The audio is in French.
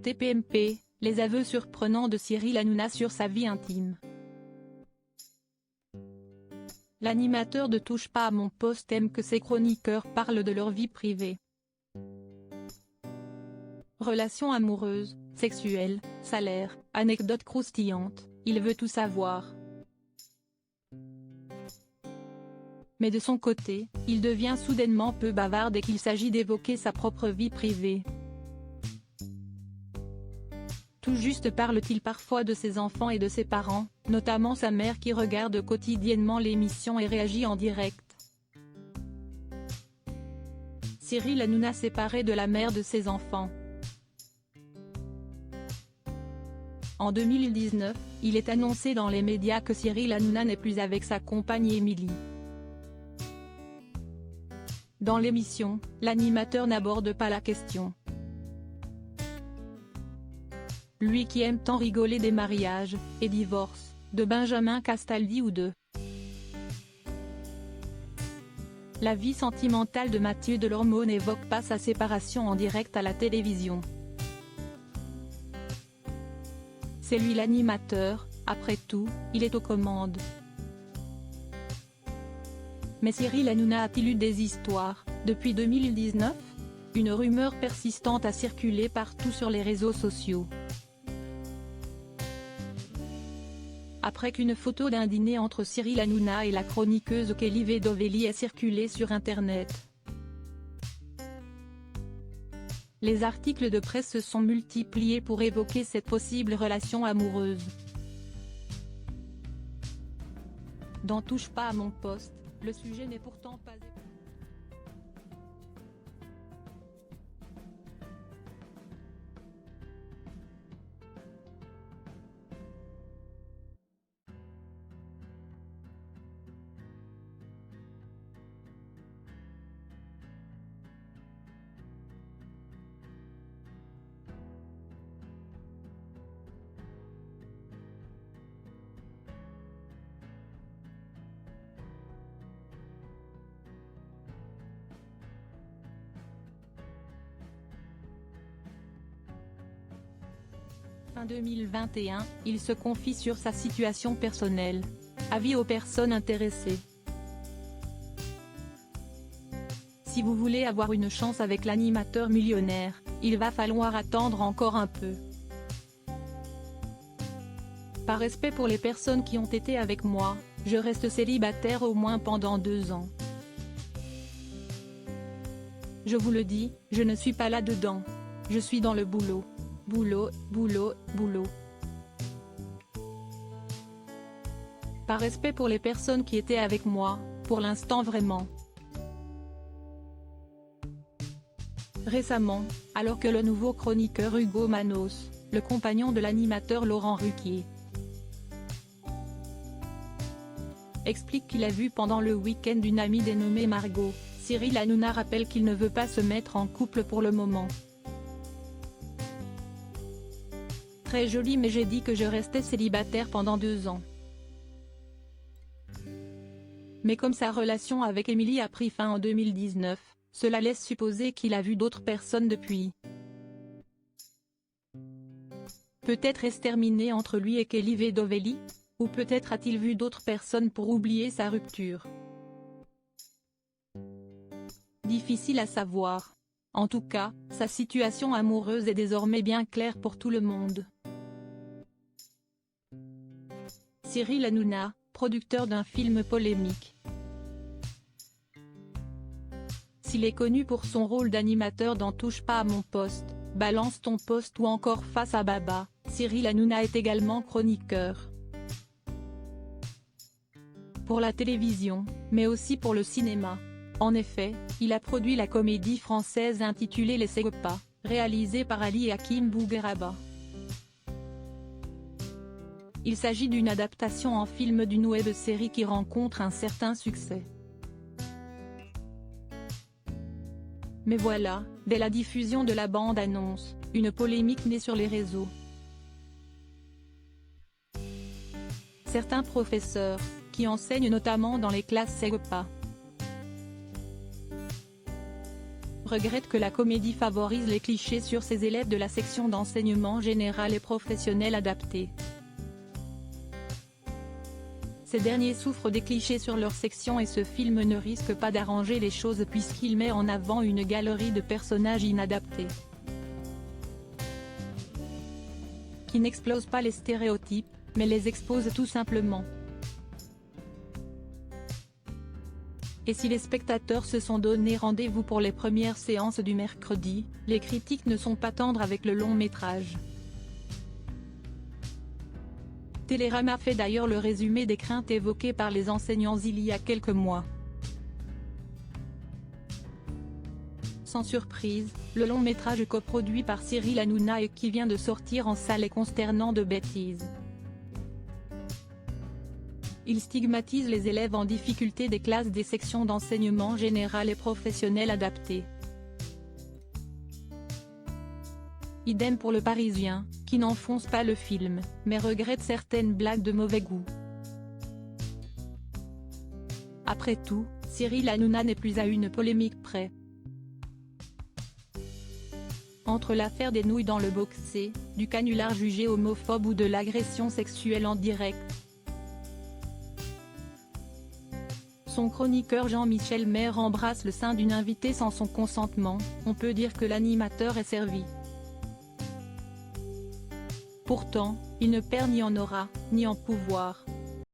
TPMP, les aveux surprenants de Cyril Hanouna sur sa vie intime. L'animateur de Touche pas à mon poste aime que ses chroniqueurs parlent de leur vie privée. Relations amoureuses, sexuelles, salaire, anecdotes croustillantes, il veut tout savoir. Mais de son côté, il devient soudainement peu bavard dès qu'il s'agit d'évoquer sa propre vie privée. Tout juste parle-t-il parfois de ses enfants et de ses parents, notamment sa mère qui regarde quotidiennement l'émission et réagit en direct. Cyril Hanouna séparé de la mère de ses enfants. En 2019, il est annoncé dans les médias que Cyril Hanouna n'est plus avec sa compagne Émilie. Dans l'émission, l'animateur n'aborde pas la question. Lui qui aime tant rigoler des mariages, et divorces, de Benjamin Castaldi ou de la vie sentimentale de Mathieu Delormeau n'évoque pas sa séparation en direct à la télévision. C'est lui l'animateur, après tout, il est aux commandes. Mais Cyril Hanouna a-t-il eu des histoires, depuis 2019 ? Une rumeur persistante a circulé partout sur les réseaux sociaux. Après qu'une photo d'un dîner entre Cyril Hanouna et la chroniqueuse Kelly Vedovelli ait circulé sur Internet. Les articles de presse se sont multipliés pour évoquer cette possible relation amoureuse. Dans Touche pas à mon poste, le sujet n'est pourtant pas évoqué. Fin 2021, il se confie sur sa situation personnelle. Avis aux personnes intéressées. Si vous voulez avoir une chance avec l'animateur millionnaire, il va falloir attendre encore un peu. Par respect pour les personnes qui ont été avec moi, je reste célibataire au moins pendant 2 ans. Je vous le dis, je ne suis pas là-dedans. Je suis dans le boulot. Boulot, boulot, boulot. Par respect pour les personnes qui étaient avec moi, pour l'instant vraiment. Récemment, alors que le nouveau chroniqueur Hugo Manos, le compagnon de l'animateur Laurent Ruquier, explique qu'il a vu pendant le week-end une amie dénommée Margot, Cyril Hanouna rappelle qu'il ne veut pas se mettre en couple pour le moment. Très joli, mais j'ai dit que je restais célibataire pendant 2 ans. Mais comme sa relation avec Émilie a pris fin en 2019, cela laisse supposer qu'il a vu d'autres personnes depuis. Peut-être est-ce terminé entre lui et Kelly Vedovelli ? Ou peut-être a-t-il vu d'autres personnes pour oublier sa rupture ? Difficile à savoir. En tout cas, sa situation amoureuse est désormais bien claire pour tout le monde. Cyril Hanouna, producteur d'un film polémique. S'il est connu pour son rôle d'animateur dans Touche pas à mon poste, Balance ton poste ou encore Face à Baba, Cyril Hanouna est également chroniqueur. Pour la télévision, mais aussi pour le cinéma. En effet, il a produit la comédie française intitulée Les Segopas, réalisée par Ali et Hakim Bougueraba. Il s'agit d'une adaptation en film d'une web-série qui rencontre un certain succès. Mais voilà, dès la diffusion de la bande-annonce, une polémique naît sur les réseaux. Certains professeurs, qui enseignent notamment dans les classes Segopas, regrette que la comédie favorise les clichés sur ses élèves de la section d'enseignement général et professionnel adapté. Ces derniers souffrent des clichés sur leur section et ce film ne risque pas d'arranger les choses puisqu'il met en avant une galerie de personnages inadaptés, qui n'explosent pas les stéréotypes, mais les exposent tout simplement. Et si les spectateurs se sont donné rendez-vous pour les premières séances du mercredi, les critiques ne sont pas tendres avec le long métrage. Télérama fait d'ailleurs le résumé des craintes évoquées par les enseignants il y a quelques mois. Sans surprise, le long métrage coproduit par Cyril Hanouna et qui vient de sortir en salle est consternant de bêtises. Il stigmatise les élèves en difficulté des classes des sections d'enseignement général et professionnel adapté. Idem pour Le Parisien, qui n'enfonce pas le film, mais regrette certaines blagues de mauvais goût. Après tout, Cyril Hanouna n'est plus à une polémique près. Entre l'affaire des nouilles dans le boxé, du canular jugé homophobe ou de l'agression sexuelle en direct, son chroniqueur Jean-Michel Maire embrasse le sein d'une invitée sans son consentement, on peut dire que l'animateur est servi. Pourtant, il ne perd ni en aura, ni en pouvoir.